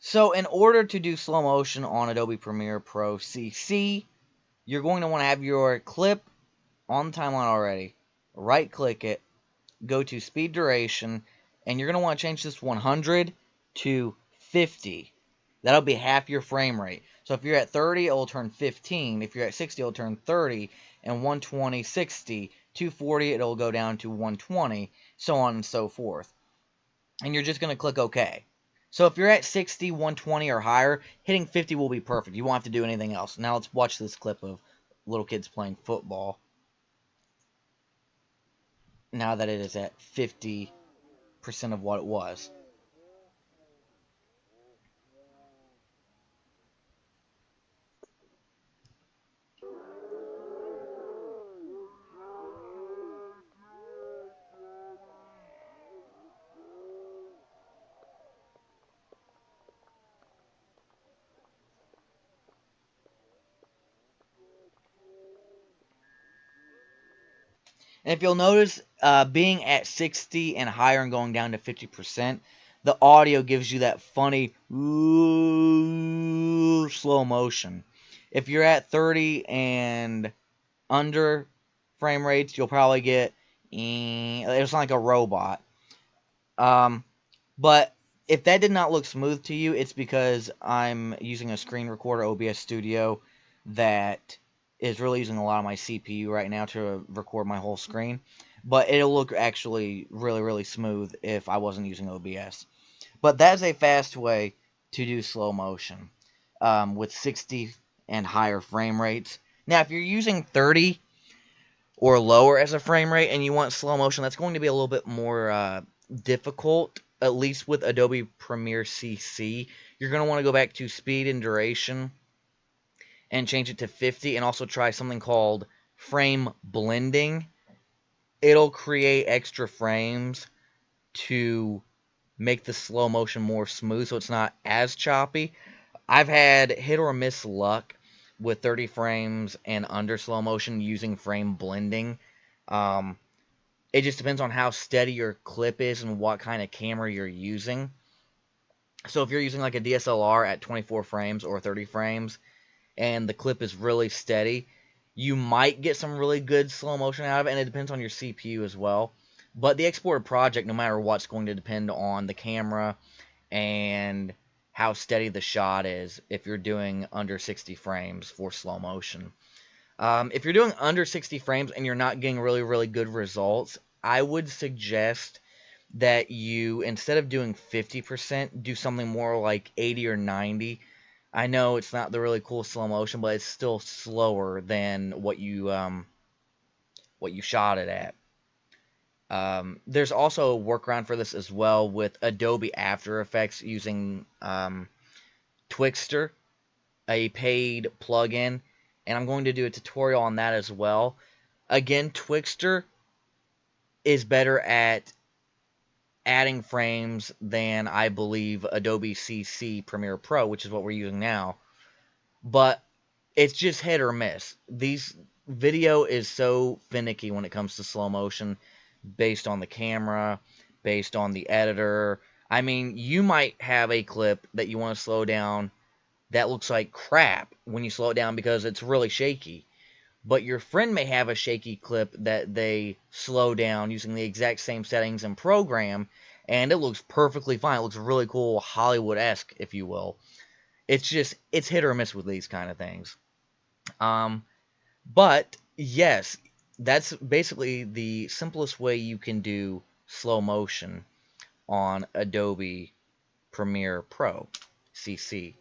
So in order to do slow motion on Adobe Premiere Pro CC, you're going to want to have your clip on the timeline already. Right click it, go to speed duration, and you're going to want to change this 100 to 50. That'll be half your frame rate. So if you're at 30, it'll turn 15. If you're at 60, it'll turn 30. And 120, 60. 240, it'll go down to 120. So on and so forth. And you're just going to click OK. So if you're at 60, 120, or higher, hitting 50 will be perfect. You won't have to do anything else. Now let's watch this clip of little kids playing football. Now that it is at 50% of what it was. And if you'll notice, being at 60 and higher and going down to 50%, the audio gives you that funny ooh, slow motion. If you're at 30 and under frame rates, you'll probably get it's like a robot. But if that did not look smooth to you, it's because I'm using a screen recorder, OBS Studio, that is really using a lot of my CPU right now to record my whole screen. But it'll look actually really, really smooth if I wasn't using OBS. But that's a fast way to do slow motion with 60 and higher frame rates. Now, if you're using 30 or lower as a frame rate and you want slow motion, that's going to be a little bit more difficult, at least with Adobe Premiere CC. You're going to want to go back to speed and duration and change it to 50, and also try something called frame blending. It'll create extra frames to make the slow motion more smooth so it's not as choppy. I've had hit or miss luck with 30 frames and under slow motion using frame blending. It just depends on how steady your clip is and what kind of camera you're using. So if you're using like a DSLR at 24 frames or 30 frames and the clip is really steady, you might get some really good slow motion out of it, and it depends on your CPU as well. But the exported project, no matter what's going to depend on the camera and how steady the shot is if you're doing under 60 frames for slow motion. If you're doing under 60 frames and you're not getting really, really good results, I would suggest that you, instead of doing 50%, do something more like 80 or 90. I know it's not the really cool slow motion, but it's still slower than what you shot it at. There's also a workaround for this as well with Adobe After Effects using Twixtor, a paid plugin, and I'm going to do a tutorial on that as well. Again, Twixtor is better at adding frames than, I believe, Adobe CC Premiere Pro, which is what we're using now. But it's just hit or miss. Video is so finicky when it comes to slow motion, based on the camera, based on the editor. I mean, you might have a clip that you want to slow down that looks like crap when you slow it down because it's really shaky. But your friend may have a shaky clip that they slow down using the exact same settings and program, and it looks perfectly fine. It looks really cool, Hollywood-esque, if you will. It's hit or miss with these kind of things. But, yes, that's basically the simplest way you can do slow motion on Adobe Premiere Pro CC.